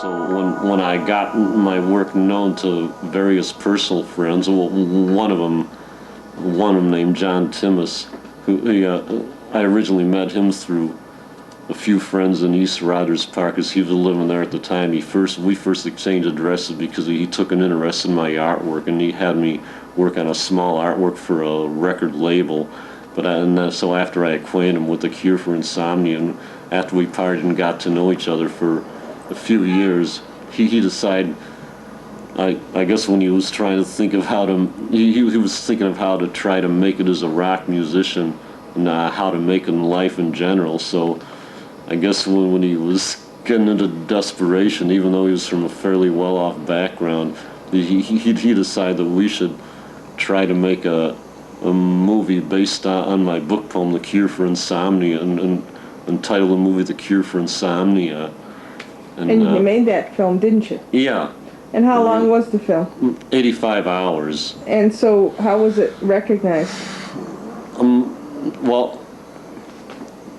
So when I got my work known to various personal friends, one of them named John Timmis, I originally met him through a few friends in East Riders Park, because he was living there at the time. We first exchanged addresses because he took an interest in my artwork, and he had me work on a small artwork for a record label. So after I acquainted him with the cure for insomnia, and after we parted and got to know each other for a few years, he decided, I guess when he was trying to think of he was thinking of how to try to make it as a rock musician, and how to make it in life in general. So I guess when he was getting into desperation, even though he was from a fairly well-off background, he decided that we should try to make a movie based on my book poem, The Cure for Insomnia, and entitle the movie The Cure for Insomnia. And you made that film, didn't you? Yeah. And how long was the film? 85 hours. And so how was it recognized? Well,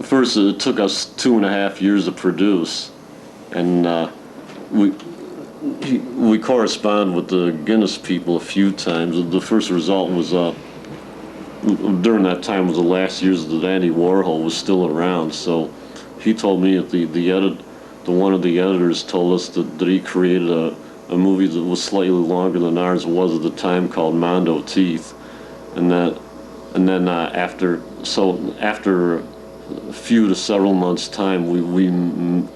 first it took us 2.5 years to produce, and we corresponded with the Guinness people a few times. The first result was during that time was the last years that Andy Warhol was still around. So he told me that one of the editors told us that he created a movie that was slightly longer than ours was at the time, called Mondo Teeth, and then after a few to several months' time, we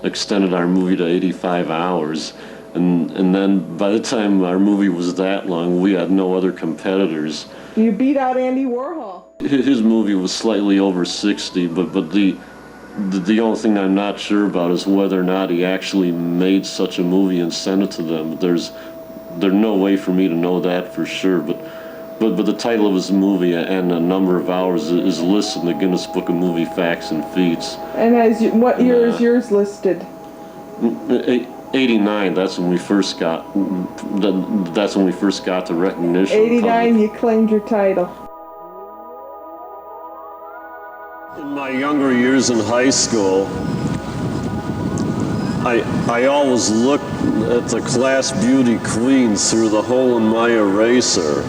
extended our movie to 85 hours, and then by the time our movie was that long, we had no other competitors. You beat out Andy Warhol. His movie was slightly over 60, but the only thing I'm not sure about is whether or not he actually made such a movie and sent it to them. There's no way for me to know that for sure, but the title of his movie and the number of hours is listed in the Guinness Book of Movie Facts and Feats. And what year is yours listed? 89. That's when we first got the recognition. 89. You claimed your title. In my younger years in high school, I always looked at the class beauty queens through the hole in my eraser,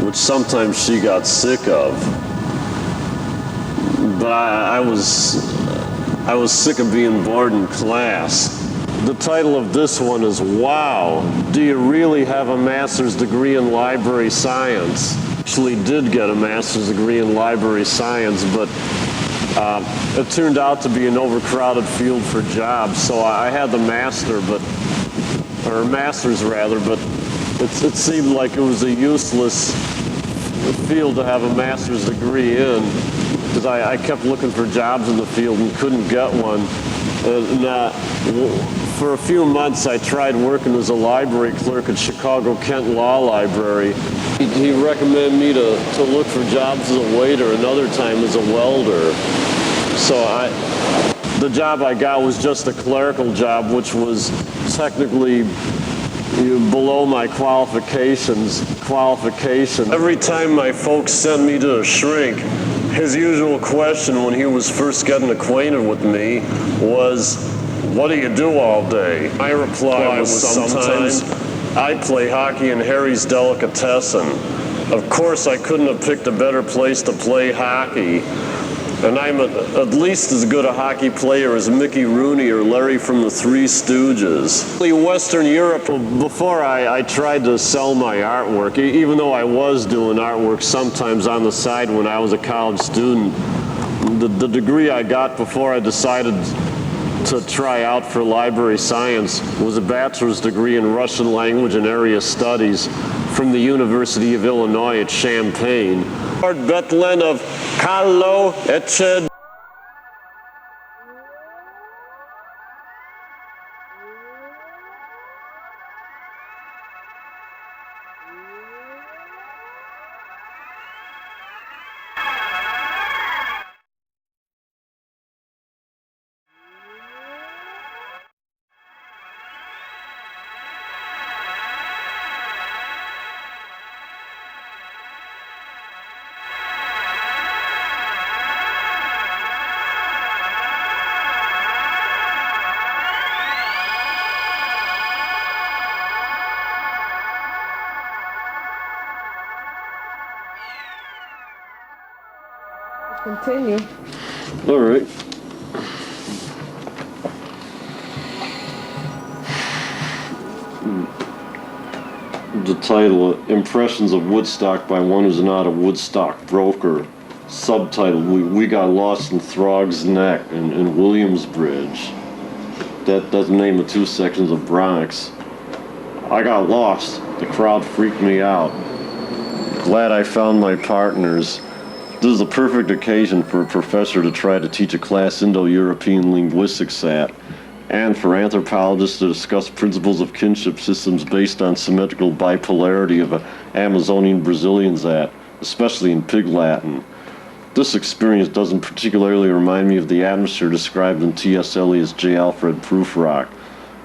which sometimes she got sick of. But I was sick of being bored in class. The title of this one is, Wow, do you really have a master's degree in library science? Actually did get a master's degree in library science, but it turned out to be an overcrowded field for jobs, so I had the master's rather, but it seemed like it was a useless field to have a master's degree in, because I kept looking for jobs in the field and couldn't get one. For a few months I tried working as a library clerk at Chicago Kent Law Library. He recommended me to look for jobs as a waiter, another time as a welder. So the job I got was just a clerical job, which was technically below my qualifications. Every time my folks sent me to a shrink, his usual question when he was first getting acquainted with me was, "What do you do all day?" My reply was sometimes, "I play hockey in Harry's Delicatessen." Of course, I couldn't have picked a better place to play hockey. And I'm at least as good a hockey player as Mickey Rooney or Larry from the Three Stooges. Western Europe, before I tried to sell my artwork, even though I was doing artwork sometimes on the side when I was a college student, the degree I got before I decided to try out for library science was a bachelor's degree in Russian language and area studies from the University of Illinois at Champaign. Lord Bechtol of Kalo Etched. continue. All right. The title, Impressions of Woodstock by One Who's Not a Woodstock Broker. Subtitle, We Got Lost in Throg's Neck in Williamsbridge. That's the name of 2 sections of Bronx. I got lost. The crowd freaked me out. Glad I found my partners. This is a perfect occasion for a professor to try to teach a class Indo-European linguistics at, and for anthropologists to discuss principles of kinship systems based on symmetrical bipolarity of Amazonian Brazilians at, especially in Pig Latin. This experience doesn't particularly remind me of the atmosphere described in T.S. Eliot's J. Alfred Prufrock,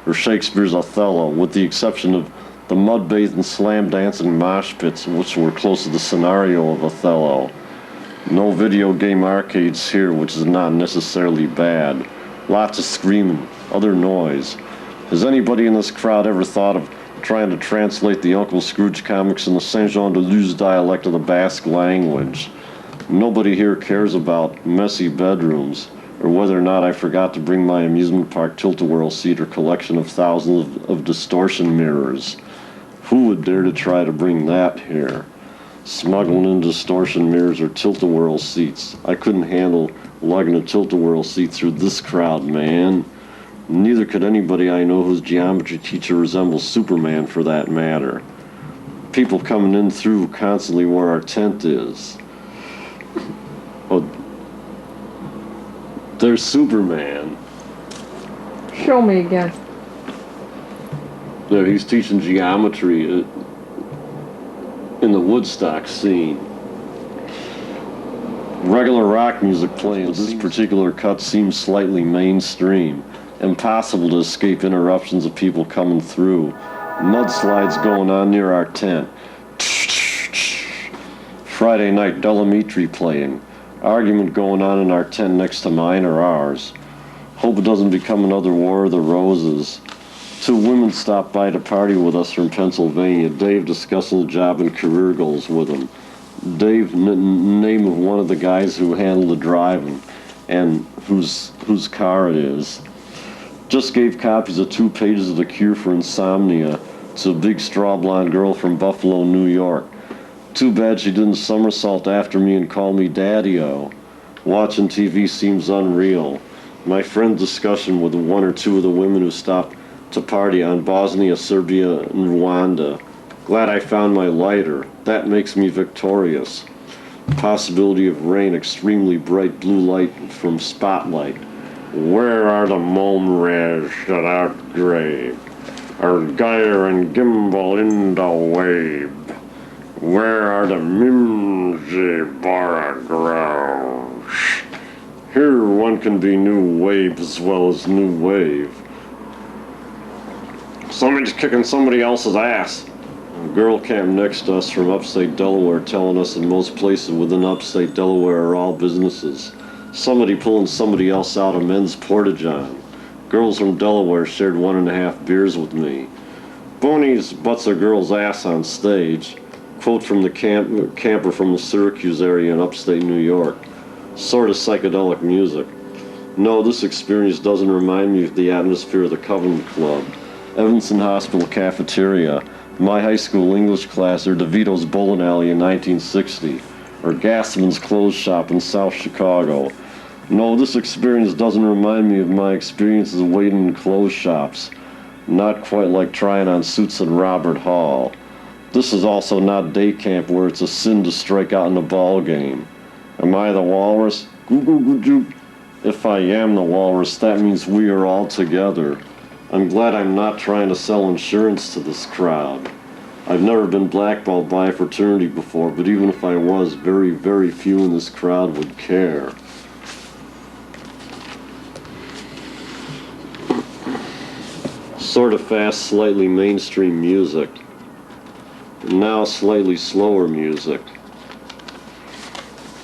or Shakespeare's Othello, with the exception of the mud-bathed and slam-dancing mosh pits, which were close to the scenario of Othello. No video game arcades here, which is not necessarily bad. Lots of screaming, other noise. Has anybody in this crowd ever thought of trying to translate the Uncle Scrooge comics in the Saint-Jean-de-Luz dialect of the Basque language? Nobody here cares about messy bedrooms, or whether or not I forgot to bring my amusement park tilt-a-whirl seat or collection of thousands of distortion mirrors. Who would dare to try to bring that here? Smuggling in distortion mirrors or tilt-a-whirl seats. I couldn't handle lugging a tilt-a-whirl seat through this crowd, man. Neither could anybody I know whose geometry teacher resembles Superman, for that matter. People coming in through constantly where our tent is. Oh, there's Superman. Show me again. There, he's teaching geometry in the Woodstock scene. Regular rock music playing. This particular cut seems slightly mainstream. Impossible to escape interruptions of people coming through. Mudslides going on near our tent. Friday night Delamitri playing. Argument going on in our tent next to mine or ours. Hope it doesn't become another War of the Roses. 2 women stopped by to party with us from Pennsylvania. Dave discussing the job and career goals with them. Dave, name of one of the guys who handled the driving and whose car it is. Just gave copies of 2 pages of The Cure for Insomnia to a big straw blonde girl from Buffalo, New York. Too bad she didn't somersault after me and call me Daddy-O. Watching TV seems unreal. My friend's discussion with 1 or 2 of the women who stopped to party on Bosnia, Serbia, and Rwanda. Glad I found my lighter. That makes me victorious. Possibility of rain, extremely bright blue light from spotlight. Where are the momres that outgrave? Our gyre and gimbal in the wave. Where are the mimsy baragrows? Here one can be new wave as well as new wave. Somebody's kicking somebody else's ass. A girl camped next to us from upstate Delaware telling us that most places within upstate Delaware are all businesses. Somebody pulling somebody else out of men's porta-john. Girls from Delaware shared 1.5 beers with me. Boonies butts a girl's ass on stage. Quote from the camper from the Syracuse area in upstate New York. Sort of psychedelic music. No, this experience doesn't remind me of the atmosphere of the Covenant Club, Evanston Hospital cafeteria, my high school English class, or DeVito's bowling alley in 1960, or Gassman's clothes shop in South Chicago. No, this experience doesn't remind me of my experiences waiting in clothes shops. Not quite like trying on suits at Robert Hall. This is also not day camp where it's a sin to strike out in a ball game. Am I the walrus? If I am the walrus, that means we are all together. I'm glad I'm not trying to sell insurance to this crowd. I've never been blackballed by a fraternity before, but even if I was, very, very few in this crowd would care. Sort of fast, slightly mainstream music. Now slightly slower music.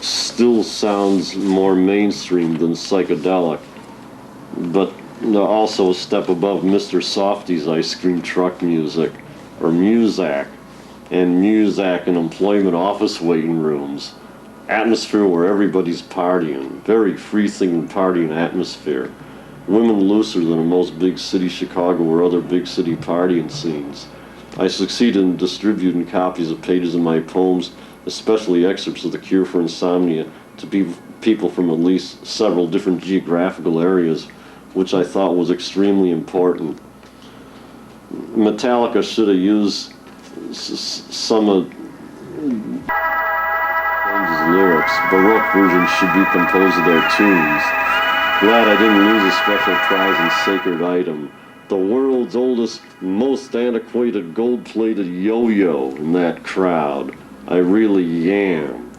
Still sounds more mainstream than psychedelic, but also a step above Mr. Softy's ice cream truck music, or Muzak, and Muzak in employment office waiting rooms. atmosphere where everybody's partying, very free-thinking partying atmosphere. Women looser than in most big city Chicago or other big city partying scenes. I succeeded in distributing copies of pages of my poems, especially excerpts of The Cure for Insomnia, to people from at least several different geographical areas, which I thought was extremely important. Metallica should have used some of Jones's lyrics. Baroque versions should be composed of their tunes. Glad I didn't lose a special prize and sacred item. The world's oldest, most antiquated gold-plated yo-yo in that crowd. I really am.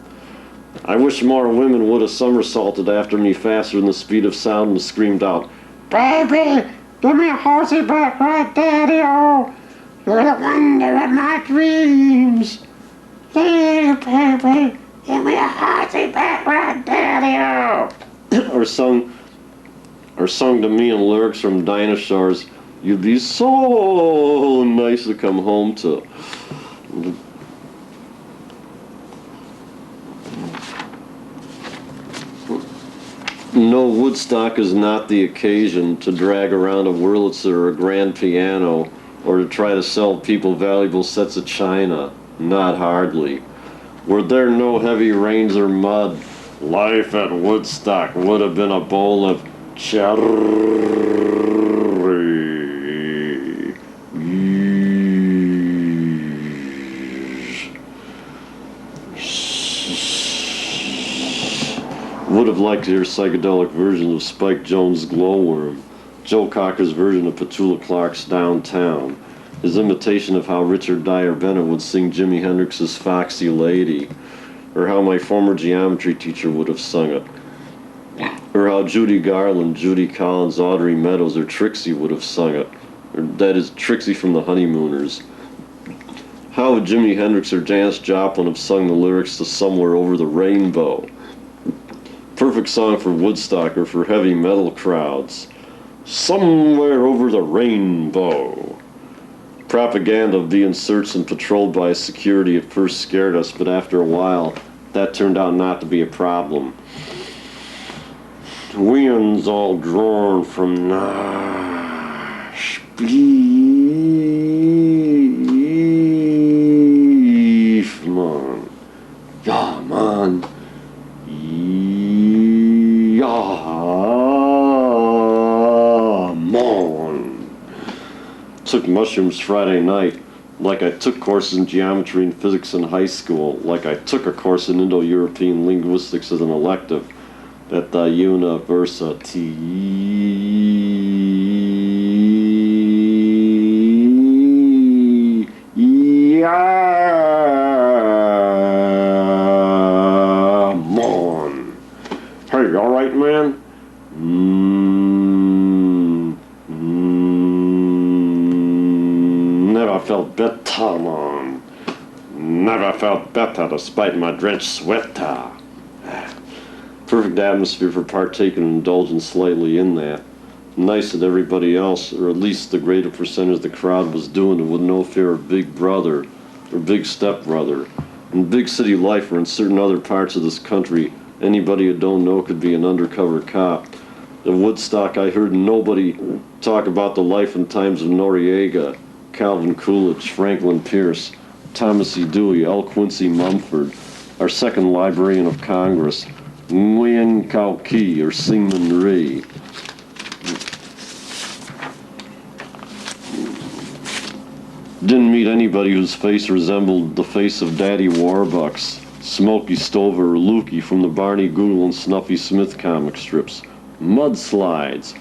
I wish more women would have somersaulted after me faster than the speed of sound and screamed out, "Baby, give me a horsey back right, Daddy-o! You're the wonder of my dreams! Hey, baby, give me a horsey back right, Daddy-o!" or sung to me in lyrics from Dinosaurs, "You'd be so nice to come home to." No, Woodstock is not the occasion to drag around a Wurlitzer or a grand piano or to try to sell people valuable sets of china. Not hardly. Were there no heavy rains or mud, life at Woodstock would have been a bowl of cherry. Would have liked to hear psychedelic versions of Spike Jones' Glowworm, Joe Cocker's version of Petula Clark's Downtown, his imitation of how Richard Dyer Bennett would sing Jimi Hendrix's Foxy Lady, or how my former geometry teacher would have sung it, or how Judy Garland, Judy Collins, Audrey Meadows, or Trixie would have sung it, or that is, Trixie from the Honeymooners. How would Jimi Hendrix or Janis Joplin have sung the lyrics to Somewhere Over the Rainbow? Perfect song for Woodstock or for heavy metal crowds. Somewhere over the rainbow. Propaganda of being searched and patrolled by security at first scared us, but after a while, that turned out not to be a problem. Winds all drawn from Nash. Beef, man. Ja, man. Took mushrooms Friday night, like I took courses in geometry and physics in high school, like I took a course in Indo-European linguistics as an elective at the university. Yeah, man. Hey, all right, man? Never felt better, man. Never felt better despite my drenched sweater. Perfect atmosphere for partaking and indulging slightly in that. Nice that everybody else, or at least the greater percentage of the crowd, was doing it with no fear of Big Brother or Big Stepbrother. In big city life or in certain other parts of this country, anybody you don't know could be an undercover cop. At Woodstock, I heard nobody talk about the life and times of Noriega, Calvin Coolidge, Franklin Pierce, Thomas E. Dewey, L. Quincy Mumford, our second Librarian of Congress, Nguyen Cao Ki, or Syngman Rhee. Didn't meet anybody whose face resembled the face of Daddy Warbucks, Smokey Stover, or Lukey from the Barney Google and Snuffy Smith comic strips. Mudslides.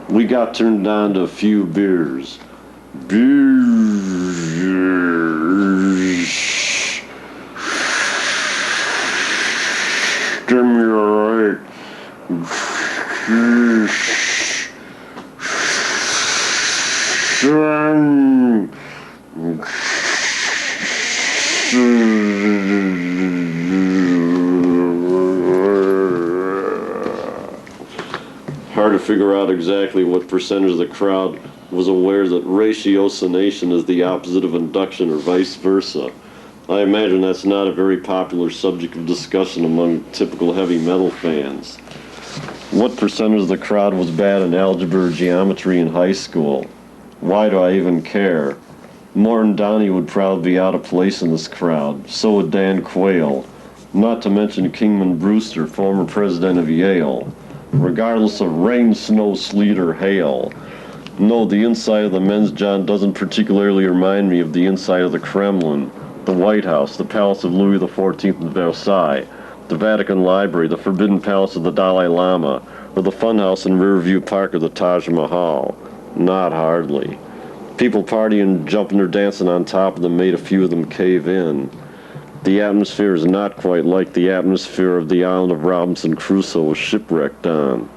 We got turned down to a few beers. Give me a right. Hard to figure out exactly what percentage of the crowd was aware that ratiocination is the opposite of induction or vice versa. I imagine that's not a very popular subject of discussion among typical heavy metal fans. What percentage of the crowd was bad in algebra or geometry in high school? Why do I even care? Morton Downey would probably be out of place in this crowd. So would Dan Quayle. Not to mention Kingman Brewster, former president of Yale. Regardless of rain, snow, sleet, or hail. No, the inside of the men's john doesn't particularly remind me of the inside of the Kremlin, the White House, the Palace of Louis XIV in Versailles, the Vatican Library, the Forbidden Palace of the Dalai Lama, or the funhouse in Riverview Park or the Taj Mahal. Not hardly. People partying, jumping or dancing on top of them made a few of them cave in. The atmosphere is not quite like the atmosphere of the island of Robinson Crusoe was shipwrecked on.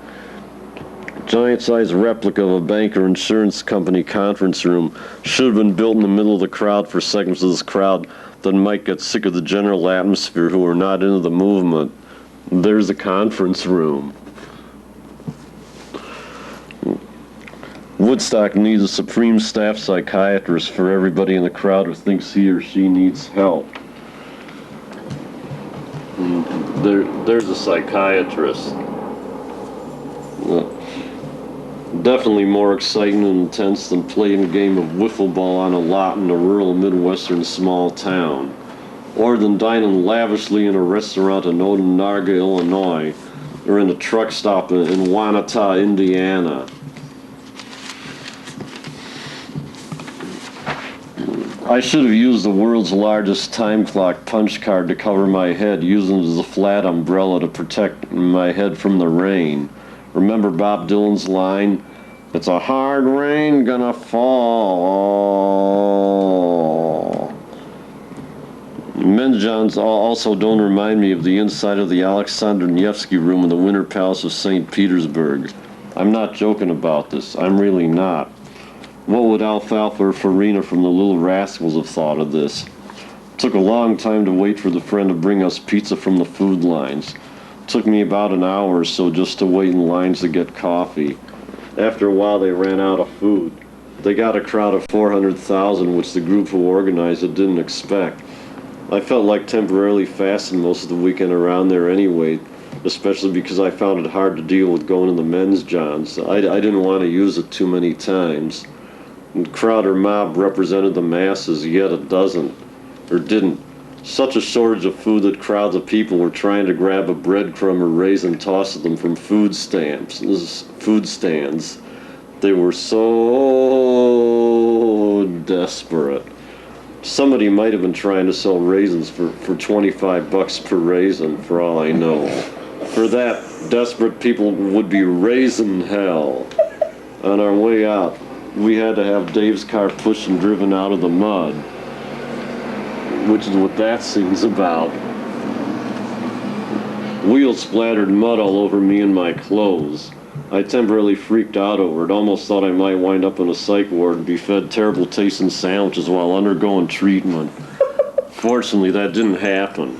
Giant-sized replica of a bank or insurance company conference room should have been built in the middle of the crowd for segments of this crowd that might get sick of the general atmosphere who are not into the movement. There's the conference room. Woodstock needs a supreme staff psychiatrist for everybody in the crowd who thinks he or she needs help. There's a psychiatrist. Definitely more exciting and intense than playing a game of wiffle ball on a lot in a rural Midwestern small town, or than dining lavishly in a restaurant in Onondaga, Illinois, or in a truck stop in Wanata, Indiana. I should have used the world's largest time clock punch card to cover my head, using it as a flat umbrella to protect my head from the rain. Remember Bob Dylan's line, "It's a hard rain gonna fall." Men's johns also don't remind me of the inside of the Alexander Nevsky room in the Winter Palace of St. Petersburg. I'm not joking about this. I'm really not. What would Alfalfa or Farina from the Little Rascals have thought of this? Took a long time to wait for the friend to bring us pizza from the food lines. Took me about an hour or so just to wait in lines to get coffee. After a while, they ran out of food. They got a crowd of 400,000, which the group who organized it didn't expect. I felt like temporarily fasting most of the weekend around there anyway, especially because I found it hard to deal with going in the men's johns. I didn't want to use it too many times. The crowd or mob represented the masses, yet it doesn't, or didn't. Such a shortage of food that crowds of people were trying to grab a breadcrumb or raisin tossed at them from food stands. They were so desperate. Somebody might have been trying to sell raisins for $25 per raisin, for all I know. For that, desperate people would be raising hell. On our way out, we had to have Dave's car pushed and driven out of the mud, which is what that scene's about. Wheels splattered mud all over me and my clothes. I temporarily freaked out over it, almost thought I might wind up in a psych ward and be fed terrible tasting sandwiches while undergoing treatment. Fortunately, that didn't happen.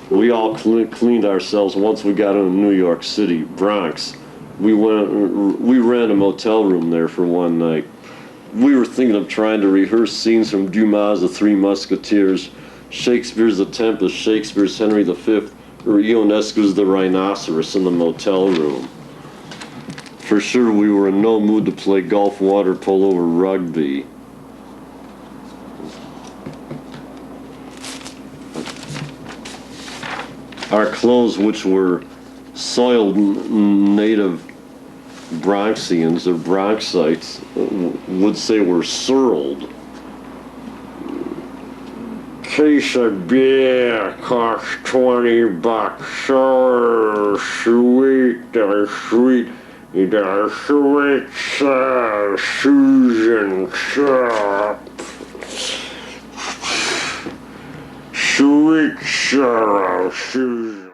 We all cleaned ourselves once we got into New York City, Bronx. We rented a motel room there for one night. We were thinking of trying to rehearse scenes from Dumas' The Three Musketeers, Shakespeare's The Tempest, Shakespeare's Henry V, or Ionesco's The Rhinoceros in the motel room. For sure, we were in no mood to play golf, water polo, or rugby. Our clothes, which were soiled native Bronxians or Bronxites, would say were surled. Case of beer costs $20. So sweet, sweet, sweet, Susan, sweet sorrow, Susan.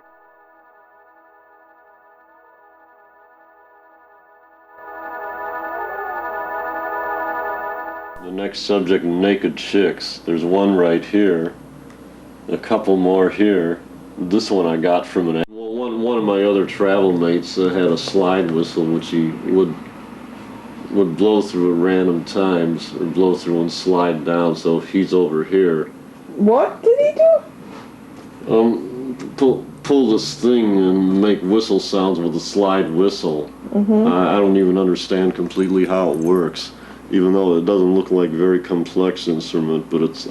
The next subject, naked chicks. There's one right here, a couple more here. This one I got from one of my other travel mates had a slide whistle, which he would would blow through at random times, or blow through and slide down. So he's over here. What did he do? Pull this thing and make whistle sounds with a slide whistle. I don't even understand completely how it works, even though it doesn't look like a very complex instrument. But it's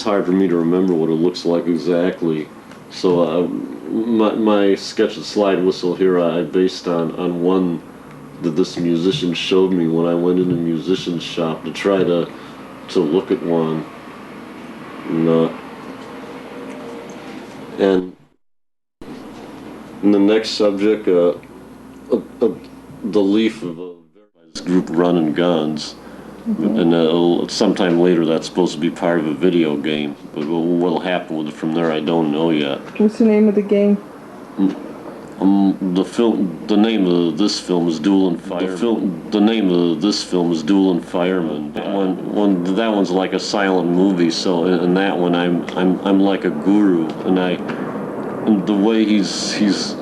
hard for me to remember what it looks like exactly. So my sketch of slide whistle here I based on one that this musician showed me when I went into a musician's shop to try to look at one. And the next subject, the leaf of this group Running Guns. And sometime later that's supposed to be part of a video game. But what'll happen with it from there, I don't know yet. What's the name of the game? The name of this film is Duel and Fireman. The name of this film is Duel and Fireman. That one's like a silent movie. So in that one, I'm like a guru, and the way he's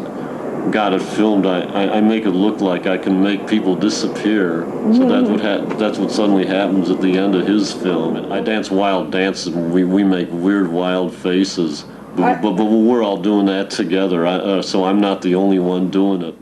got it filmed, I make it look like I can make people disappear. So that's what suddenly happens at the end of his film. I dance wild dances, and we make weird wild faces. But we're all doing that together, so I'm not the only one doing it.